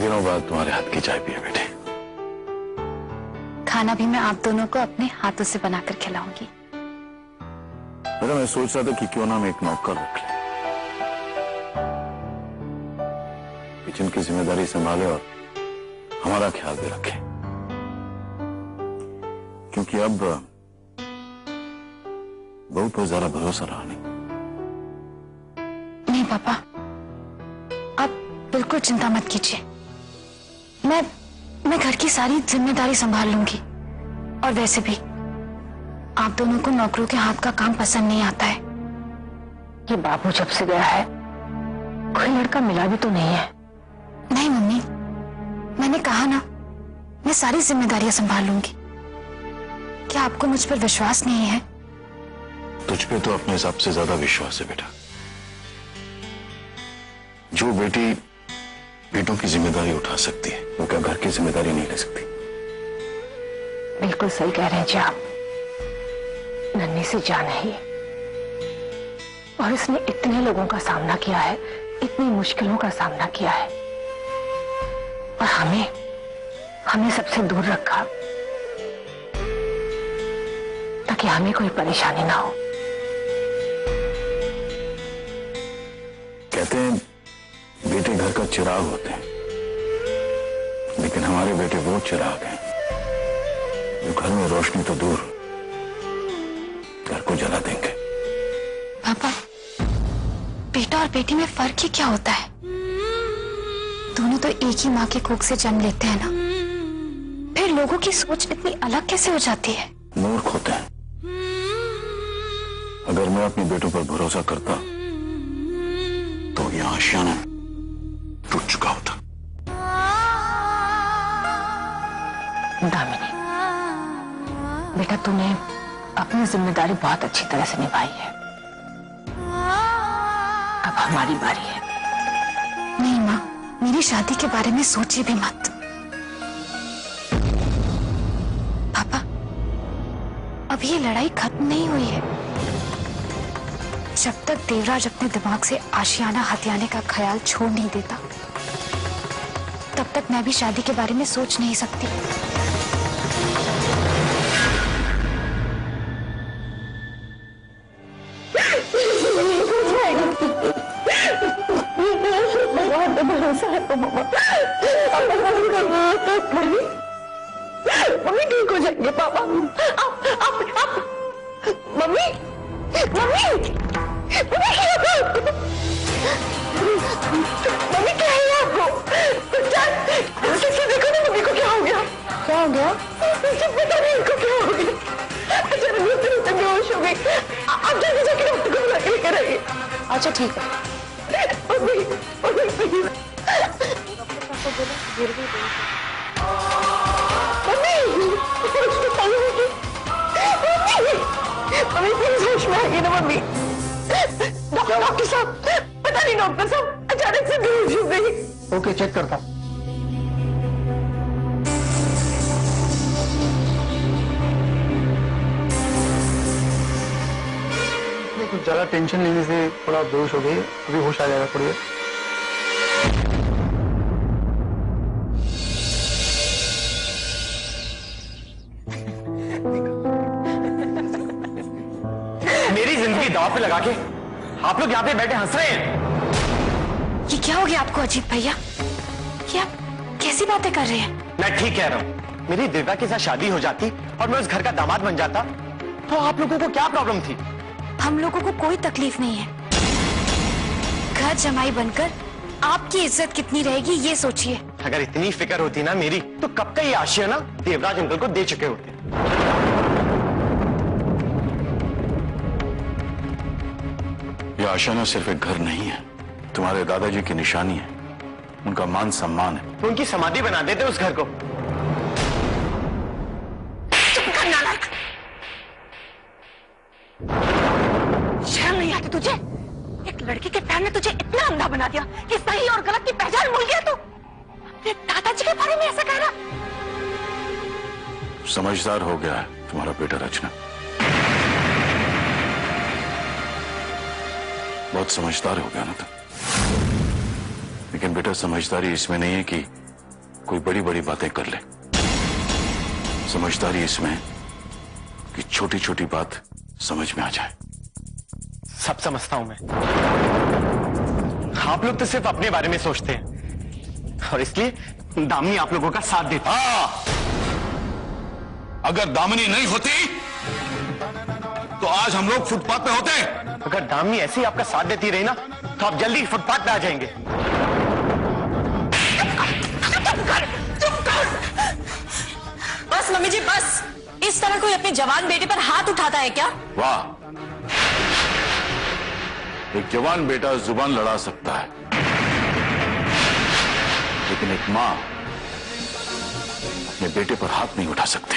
दिनों बाद तुम्हारे हाथ की चाय पिए बेटे। खाना भी मैं आप दोनों को अपने हाथों से बनाकर खिलाऊंगी। बेटा मैं सोच रहा था कि क्यों ना हम एक नौकर रख लें, किचन की जिम्मेदारी संभाले और हमारा ख्याल भी रखे, क्योंकि अब बहू पर ज्यादा भरोसा रहा नहीं। नहीं पापा, आप बिल्कुल चिंता मत कीजिए। मैं घर की सारी जिम्मेदारी संभाल लूंगी। और वैसे भी आप दोनों को नौकरों के हाथ का काम पसंद नहीं आता है। ये बाबू जब से गया है कोई लड़का मिला भी तो नहीं है। नहीं मम्मी, मैंने कहा ना, मैं सारी जिम्मेदारियां संभाल लूंगी। क्या आपको मुझ पर विश्वास नहीं है? तुझ पे तो अपने हिसाब से ज्यादा विश्वास है बेटा। जो बेटी बेटों की जिम्मेदारी उठा सकती है वो क्या घर की जिम्मेदारी नहीं ले सकती? बिल्कुल सही कह रहे हैं जी आप। नन्ही सी जान है ये, और इसने इतने लोगों का सामना किया है, इतनी मुश्किलों का सामना किया है, और हमें सबसे दूर रखा ताकि हमें कोई परेशानी ना हो। कहते हैं बेटे घर का चिराग होते हैं, लेकिन हमारे बेटे वो चिराग हैं जो घर में रोशनी तो दूर घर को जला देंगे। पापा, बेटा और बेटी में फर्क ही क्या होता है? दोनों तो एक ही माँ के कोख से जन्म लेते हैं ना। फिर लोगों की सोच इतनी अलग कैसे हो जाती है? मूर्ख होते हैं। अगर मैं अपने बेटों पर भरोसा करता तो ये आशियाना टूट चुका होता। दामिनी बेटा, तूने अपनी जिम्मेदारी बहुत अच्छी तरह से निभाई है। अब हमारी बारी है। नहीं माँ, मेरी शादी के बारे में सोचिए भी मत। पापा, अभी ये लड़ाई खत्म नहीं हुई है। जब तक देवराज अपने दिमाग से आशियाना हथियाने का ख्याल छोड़ नहीं देता, तब तक मैं भी शादी के बारे में सोच नहीं सकती। मम्मी ठीक हो जाएंगे। पापा आप मम्मी क्या है आपको? देखो ना मम्मी को क्या हो गया? क्या हो गया? पता नहीं इनको क्या हो गया। अचानक रोते बेहोश हो गई। आप जल्दी जाके डॉक्टर को बुला के लेकर आइए। अच्छा ठीक है। Mummy please. मम्मी प्लीज होश में आइए ना मम्मी। डॉक्टर साहब, पता नहीं डॉक्टर साहब अचानक से बेहोश हो गई। ओके, चेक करता हूं। कुछ ज्यादा टेंशन लेने से थोड़ा बेहोश हो गई, अभी होश आ जाएगा थोड़ी देर। मेरी जिंदगी दांव पे लगा के आप लोग यहाँ पे बैठे हंस रहे हैं। ये क्या हो गया आपको अजीत भैया? ये आप कैसी बातें कर रहे हैं? मैं ठीक कह रहा हूँ। मेरी दिव्या के साथ शादी हो जाती और मैं उस घर का दामाद बन जाता तो आप लोगों को क्या प्रॉब्लम थी? हम लोगों को कोई तकलीफ नहीं है। घर जमाई बनकर आपकी इज्जत कितनी रहेगी ये सोचिए। अगर इतनी फिक्र होती ना मेरी तो कब का ये आशियाना देवराज अंकल को दे चुके होते। ये आशियाना सिर्फ एक घर नहीं है, तुम्हारे दादाजी की निशानी है, उनका मान सम्मान है। तो उनकी समाधि बना देते उस घर को। शर्म नहीं आती तुझे? एक लड़की के प्यार ने तुझे इतना अंधा बना दिया कि सही और गलत की पहचान भूल गया तू। अपने दादाजी के बारे में ऐसा कह रहा? समझदार हो गया है तुम्हारा बेटा रचना, बहुत समझदार हो गया ना तुम। लेकिन बेटा समझदारी इसमें नहीं है कि कोई बड़ी बड़ी बातें कर ले। समझदारी इसमें कि छोटी छोटी बात समझ में आ जाए। सब समझता हूं मैं। आप लोग तो सिर्फ अपने बारे में सोचते हैं और इसलिए दामिनी आप लोगों का साथ देती। हाँ, अगर दामिनी नहीं होती तो आज हम लोग फुटपाथ पे होते। अगर दामिनी ऐसे ही आपका साथ देती रही ना तो आप जल्दी फुटपाथ पे आ जाएंगे। बस मम्मी जी बस। इस तरह कोई अपनी जवान बेटे पर हाथ उठाता है क्या? वाह, एक जवान बेटा जुबान लड़ा सकता है, लेकिन एक मां अपने बेटे पर हाथ नहीं उठा सकती।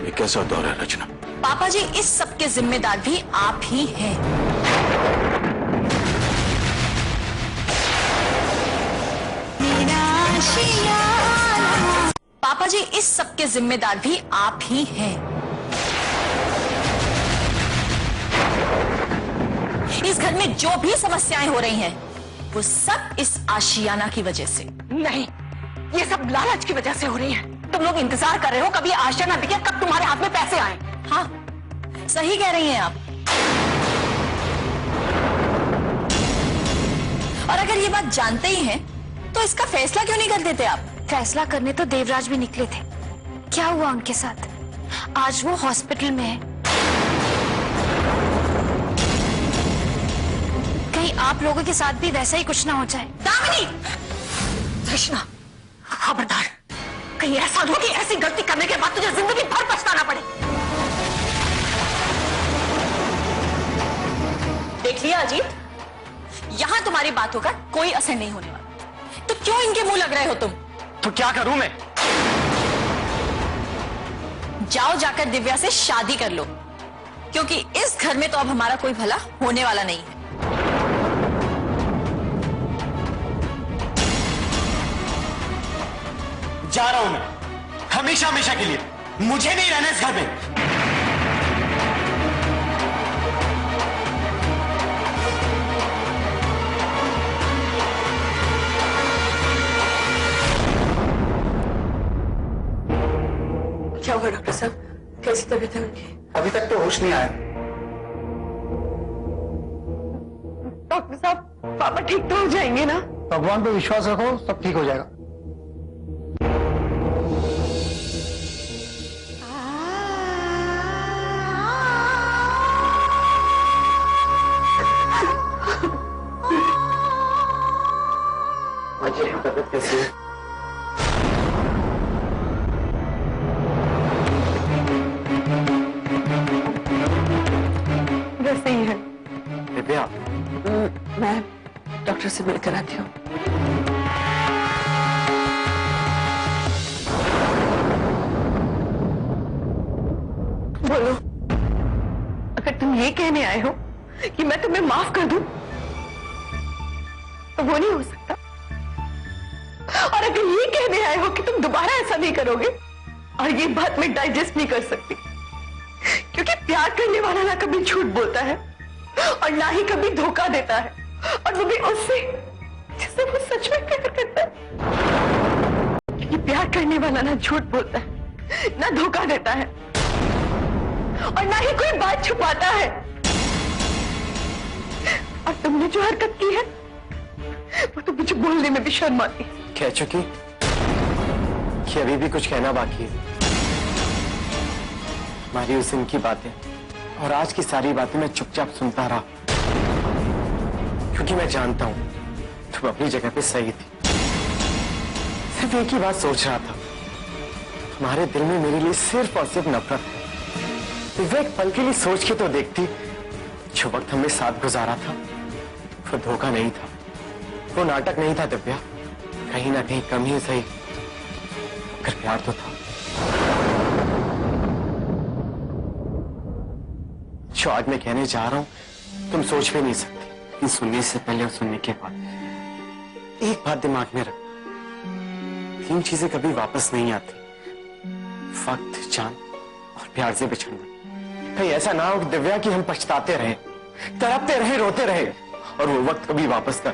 ये कैसा दौर है रचना? पापा जी, इस सब के जिम्मेदार भी आप ही हैं। पापा जी, इस सब के जिम्मेदार भी आप ही हैं। इस घर में जो भी समस्याएं हो रही हैं, वो सब इस आशियाना की वजह से। नहीं, ये सब लालच की वजह से हो रही है। तुम लोग इंतजार कर रहे हो कभी आशियाना दिखे, कब तुम्हारे हाथ में पैसे आए। हाँ, सही कह रही हैं आप। और अगर ये बात जानते ही हैं, तो इसका फैसला क्यों नहीं कर देते आप? फैसला करने तो देवराज भी निकले थे। क्या हुआ उनके साथ? आज वो हॉस्पिटल में है। कहीं आप लोगों के साथ भी वैसा ही कुछ ना हो जाए। दामिनी! कृष्णा, खबरदार, कहीं ऐसा हो कि ऐसी गलती करने के बाद तुझे जिंदगी भर पछताना पड़े। देख लिया अजीत, यहां तुम्हारी बातों का कोई असर नहीं होने वाला। तो क्यों इनके मुंह लग रहे हो तुम? तो क्या करूं मैं? जाओ जाकर दिव्या से शादी कर लो, क्योंकि इस घर में तो अब हमारा कोई भला होने वाला नहीं है। जा रहा हूं मैं, हमेशा हमेशा के लिए। मुझे नहीं रहना इस घर में। क्या हुआ डॉक्टर साहब, कैसी तबीयत है उनकी? अभी तक तो होश नहीं आया। डॉक्टर साहब, पापा ठीक तो हो जाएंगे ना? भगवान पे विश्वास रखो, सब ठीक हो जाएगा। तबीयत कैसी है? वैसे ही है। दिव्या, मैं डॉक्टर से मिलकर आती हूँ। बोलो, अगर तुम ये कहने आए हो कि मैं तुम्हें माफ कर दूं, तो वो नहीं हो सकता। और अगर ये कहने आए हो कि तुम दोबारा ऐसा नहीं करोगे, और ये बात मैं डाइजेस्ट नहीं कर सकती, क्योंकि प्यार करने वाला ना कभी झूठ बोलता है और ना ही कभी धोखा देता है, और वो भी उससे जिससे वो सच में प्यार करता है। क्योंकि प्यार करने वाला ना झूठ बोलता है, ना धोखा देता है, और ना ही कोई बात छुपाता है। और तुमने जो हरकत की है, वो तो मुझे बोलने में भी शर्म आती है। कह चुकी कि अभी भी कुछ कहना बाकी है। हमारी उस दिन की बातें और आज की सारी बातें मैं चुपचाप सुनता रहा, क्योंकि मैं जानता हूं तुम अपनी जगह पे सही थी। सिर्फ एक ही बात सोच रहा था, तुम्हारे दिल में मेरे लिए सिर्फ और सिर्फ नफरत है। दिव्या, एक पल के लिए सोच के तो देखती, जो वक्त हमने साथ गुजारा था वो धोखा नहीं था, वो नाटक नहीं था। दिव्या, कहीं ना कहीं कम ही सही, मगर प्यार तो था। जो आज मैं कहने जा रहा हूं तुम सोच भी नहीं सकती, लेकिन सुनने से पहले और सुनने के बाद एक बात दिमाग में रख, तीन चीजें कभी वापस नहीं आती: वक्त, जान और प्यार से बिछड़ना। कहीं ऐसा ना हो कि दिव्या कि हम पछताते रहे, तड़पते रहे, रोते रहे, और वो वक्त कभी वापस ना।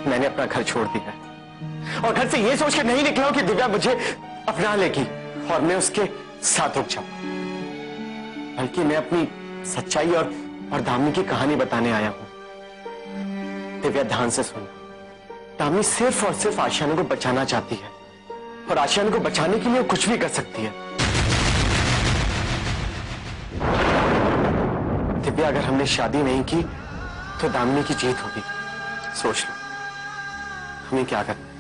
मैंने अपना घर छोड़ दिया है और घर से ये सोच के नहीं निकला हूं कि दिव्या मुझे अपना लेगी और मैं उसके साथ रुक जाऊं, बल्कि मैं अपनी सच्चाई और दामिनी की कहानी बताने आया हूं। दिव्या, ध्यान से सुन। दामिनी सिर्फ और सिर्फ आशियाना को बचाना चाहती है और आशियाना को बचाने के लिए वो कुछ भी कर सकती है। दिव्या, अगर हमने शादी नहीं की तो दामिनी की जीत होगी। सोच लो हमें क्या करना है।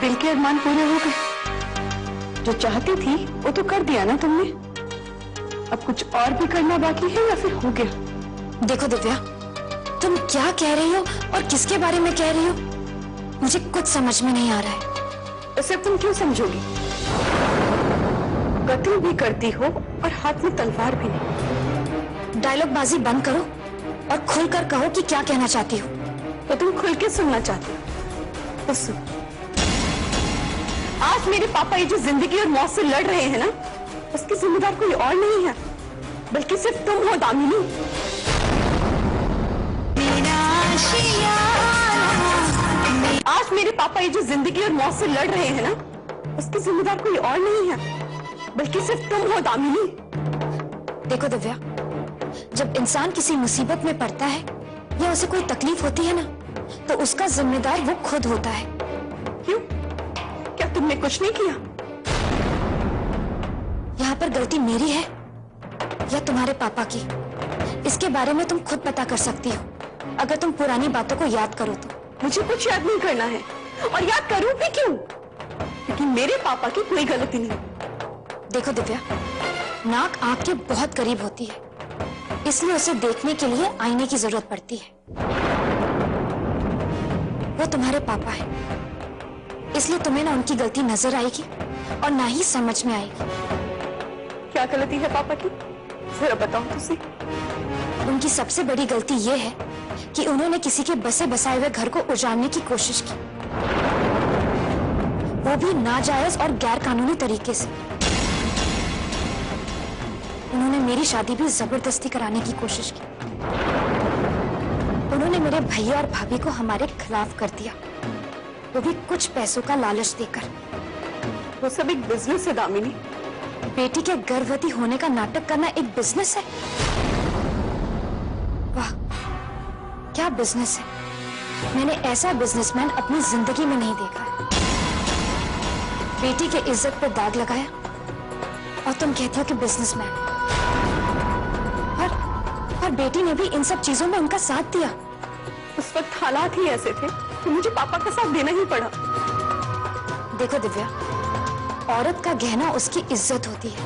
दिल के अरमान पूरे हो गए? जो चाहती थी वो तो कर दिया ना तुमने, अब कुछ और भी करना बाकी है या फिर हो गया? देखो दिव्या, तुम क्या कह रही हो और किसके बारे में कह रही हो, मुझे कुछ समझ में नहीं आ रहा है। तो सिर्फ तुम क्यों समझोगी? कत्ल भी करती हो और हाथ में तलवार भी नहीं। डायलॉग बाजी बंद करो और खुलकर कहो कि क्या कहना चाहती हो। तो तुम खुल के सुनना चाहती हो तो सुन। आज मेरे पापा ये जो जिंदगी और मौत से लड़ रहे हैं ना, उसकी जिम्मेदार कोई और नहीं है बल्कि सिर्फ तुम हो दामिनी। आज मेरे पापा ये जो जिंदगी और मौत से लड़ रहे हैं ना, उसकी जिम्मेदार कोई और नहीं है बल्कि सिर्फ तुम हो दामिनी। देखो दिव्या, जब इंसान किसी मुसीबत में पड़ता है या उसे कोई तकलीफ होती है ना, तो उसका जिम्मेदार वो खुद होता है। क्यों? क्या तुमने कुछ नहीं किया? यहाँ पर गलती मेरी है या तुम्हारे पापा की, इसके बारे में तुम खुद पता कर सकती हो अगर तुम पुरानी बातों को याद करो तो। मुझे कुछ याद नहीं करना है, और याद करूं भी क्यों? क्योंकि मेरे पापा की कोई गलती नहीं। देखो दिव्या, नाक आंख के बहुत करीब होती है, इसलिए उसे देखने के लिए आईने की जरूरत पड़ती है। वो तुम्हारे पापा है, इसलिए तुम्हें ना उनकी गलती नजर आएगी और ना ही समझ में आएगी। क्या गलती है पापा की, जरा बताओ तुझे। उनकी सबसे बड़ी गलती ये है कि उन्होंने किसी के बसे बसाए हुए घर को उजाड़ने की कोशिश की, वो भी नाजायज और गैर कानूनी तरीके से। उन्होंने मेरी शादी भी जबरदस्ती कराने की कोशिश की। उन्होंने मेरे भैया और भाभी को हमारे खिलाफ कर दिया, वो भी कुछ पैसों का लालच देकर। वो सब एक बिजनेस है दामिनी। बेटी के गर्भवती होने का नाटक करना एक बिजनेस है? वाह, क्या बिजनेस है। मैंने ऐसा बिजनेसमैन अपनी जिंदगी में नहीं देखा है। बेटी के इज्जत पर दाग लगाया और तुम कहती हो कि बिजनेसमैन। और बेटी ने भी इन सब चीजों में उनका साथ दिया। उस वक्त हालात ही ऐसे थे कि मुझे पापा का साथ देना ही पड़ा। देखो दिव्या, औरत का गहना उसकी इज्जत होती है,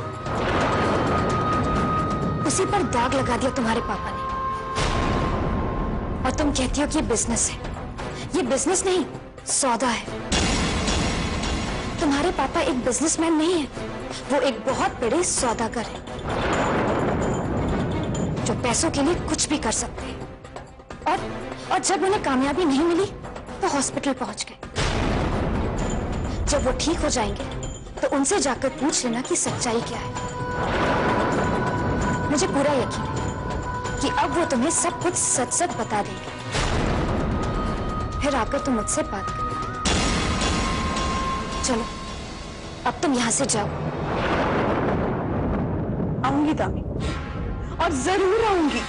उसी पर दाग लगा दिया तुम्हारे पापा ने। और तुम कहती हो कि ये बिजनेस है। ये बिजनेस नहीं, सौदा है। तुम्हारे पापा एक बिजनेसमैन नहीं है, वो एक बहुत बड़े सौदागर है जो पैसों के लिए कुछ भी कर सकते हैं। और जब उन्हें कामयाबी नहीं मिली तो हॉस्पिटल पहुंच गए। जब वो ठीक हो जाएंगे तो उनसे जाकर पूछ लेना कि सच्चाई क्या है। मुझे पूरा यकीन है कि अब वो तुम्हें सब कुछ सच सच बता देंगे, फिर आकर तुम मुझसे बात करो। चलो अब तुम यहां से जाओ। आऊंगी दामिनी, और जरूर आऊंगी।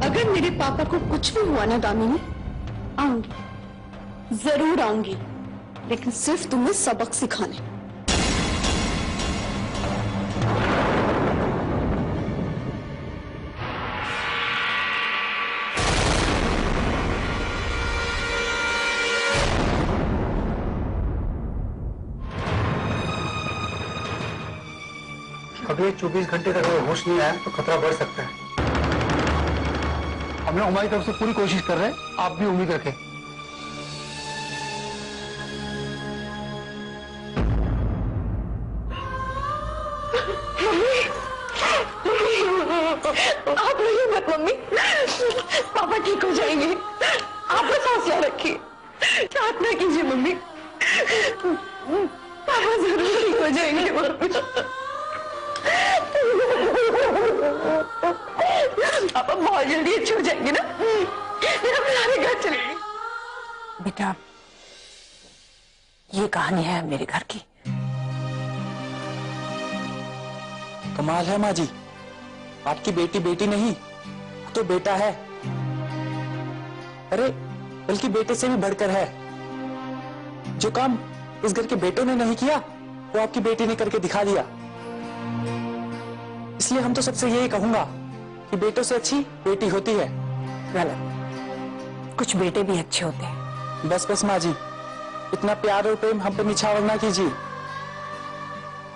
अगर मेरे पापा को कुछ भी हुआ ना दामिनी, आऊंगी, जरूर आऊंगी, लेकिन सिर्फ तुम्हें सबक सिखाने। अगले 24 घंटे तक अगर होश नहीं आया तो खतरा बढ़ सकता है। हमने हमारी तरफ से पूरी कोशिश कर रहे हैं, आप भी उम्मीद रखें। आप रोइए मत मम्मी, पापा पापा ठीक हो जाएंगे। आप बस हौसला रखिए, प्रार्थना कीजिए मम्मी, पापा जरूर ठीक हो जाएंगे मम्मी। पापा बहुत जल्दी अच्छे हो जाएंगे ना, फिर हम सारे घर चलेंगे। बेटा, ये कहानी है मेरे घर की। कमाल है माँ जी, आपकी बेटी बेटी नहीं तो बेटा है। अरे बल्कि बेटे से भी बढ़कर है। जो काम इस घर के बेटों ने नहीं किया वो आपकी बेटी ने करके दिखा दिया। इसलिए हम तो सबसे यही कहूंगा कि बेटों से अच्छी बेटी होती है। गलत, कुछ बेटे भी अच्छे होते हैं। बस बस माँ जी, इतना प्यार और प्रेम हम पे निछावर ना कीजिए।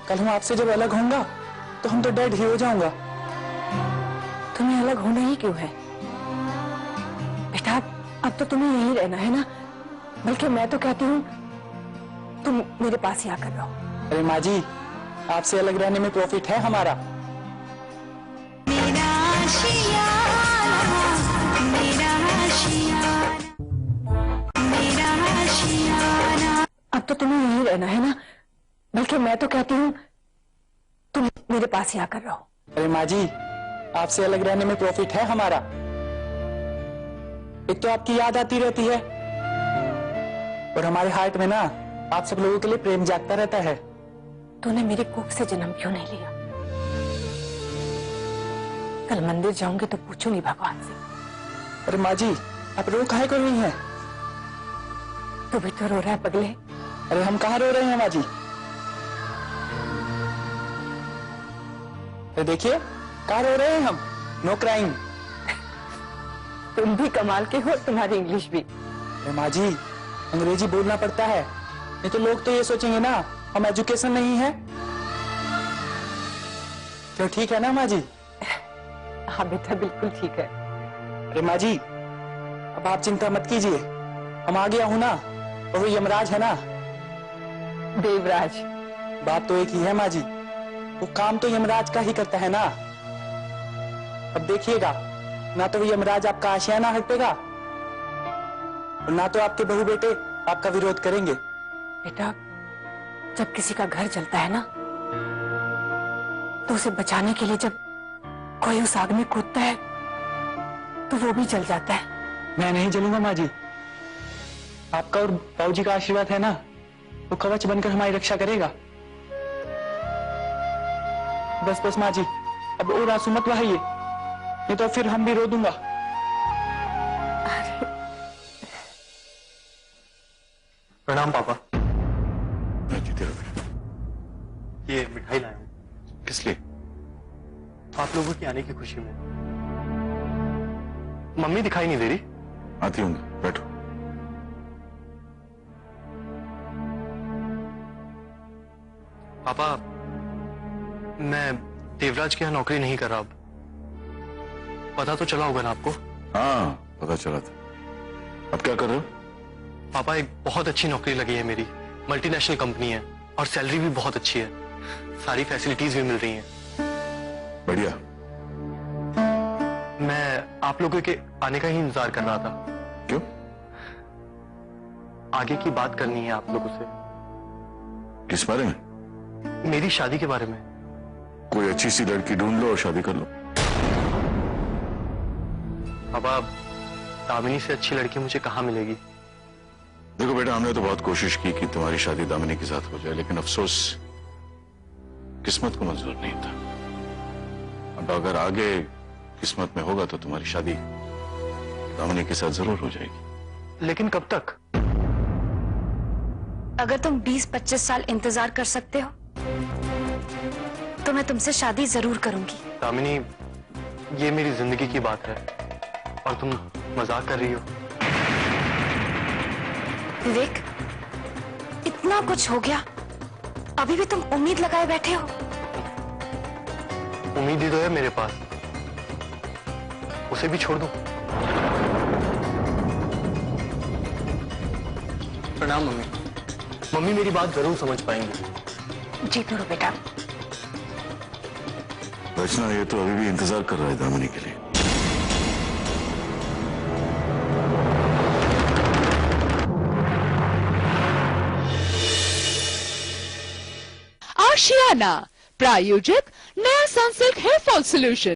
कल हम आपसे जब अलग होऊंगा तो हम तो डेड ही हो जाऊंगा। तुम्हें अलग होना ही क्यों है बेटा, अब तो तुम्हें यही रहना है ना। बल्कि मैं तो कहती हूँ तुम मेरे पास ही आकर रहो। अरे माँ जी, आपसे अलग रहने में प्रॉफिट है हमारा। अब तो तुम्हें यही रहना है ना। बल्कि मैं तो कहती हूँ तुम मेरे पास ही आकर रहो। अरे माँ जी, आपसे अलग रहने में प्रॉफिट है हमारा। एक तो आपकी याद आती रहती है और हमारे हार्ट में ना आप सब लोगों के लिए प्रेम जागता रहता है। तूने मेरी कोख से जन्म क्यों नहीं लिया? कल मंदिर जाऊंगी तो पूछूंगी भगवान से। अरे माँ जी, आप रो काहे को रही हैं? तू भी तो रो रहा है पगले। अरे हम कहाँ रो रहे हैं माँ जी? अरे देखिए, कहाँ रो रहे हैं हम? No crime. तुम भी कमाल के हो, तुम्हारी इंग्लिश भी। अरे माँ जी, अंग्रेजी बोलना पड़ता है, नहीं तो लोग तो ये सोचेंगे ना हम एजुकेशन नहीं है। तो ठीक है ना माँ जी? हाँ बेटा, बिल्कुल ठीक है। अरे माँ जी, अब आप चिंता मत कीजिए, हम आ गया हूं ना। और वो यमराज है ना, देवराज। बात तो एक ही है माँ जी, वो काम तो यमराज का ही करता है ना। अब देखिएगा, ना तो वो यमराज आपका आशियाना हटेगा और ना तो आपके बहू बेटे आपका विरोध करेंगे। बेटा, जब किसी का घर जलता है ना तो उसे बचाने के लिए जब कोई उस आग में कूदता है तो वो भी जल जाता है। मैं नहीं जलूंगा माँ जी, आपका और बाबूजी का आशीर्वाद है ना, वो कवच बनकर हमारी रक्षा करेगा। बस बस माँ जी, अब और आंसू मत बहाइए, नहीं तो फिर हम भी रो दूंगा। प्रणाम पापा। मैं जीते रहो। ये मिठाई लाया हूँ। किस लिए? आप लोगों के आने की खुशी में। मम्मी दिखाई नहीं दे रही। आती होंगी, बैठो। पापा, मैं देवराज के यहाँ नौकरी नहीं कर रहा अब। पता तो चला होगा ना आपको? हाँ, पता चला था। अब क्या कर रहे हो? पापा, एक बहुत अच्छी नौकरी लगी है मेरी, मल्टीनेशनल कंपनी है और सैलरी भी बहुत अच्छी है, सारी फैसिलिटीज भी मिल रही हैं। बढ़िया। मैं आप लोगों के आने का ही इंतजार कर रहा था। क्यों? आगे की बात करनी है आप लोगों से। किस बारे में? मेरी शादी के बारे में। कोई अच्छी सी लड़की ढूंढ लो और शादी कर लो। पापा, दामिनी से अच्छी लड़की मुझे कहाँ मिलेगी? देखो बेटा, हमने तो बहुत कोशिश की कि तुम्हारी शादी दामिनी के साथ हो जाए, लेकिन अफसोस किस्मत को मंजूर नहीं था। अब अगर आगे किस्मत में होगा तो तुम्हारी शादी दामिनी के साथ जरूर हो जाएगी। लेकिन कब तक? अगर तुम 20-25 साल इंतजार कर सकते हो तो मैं तुमसे शादी जरूर करूंगी। दामिनी, ये मेरी जिंदगी की बात है और तुम मजाक कर रही हो। विवेक, इतना कुछ हो गया, अभी भी तुम उम्मीद लगाए बैठे हो। उम्मीद ही तो है मेरे पास, उसे भी छोड़ दूं? प्रणाम मम्मी। मम्मी मेरी बात जरूर समझ पाएंगी। जी करो बेटा। रचना, ये तो अभी भी इंतजार कर रहा है दामिनी के लिए। आशियाना। प्रायोजक नया सनसिल्क हेयर फॉल सोल्यूशन।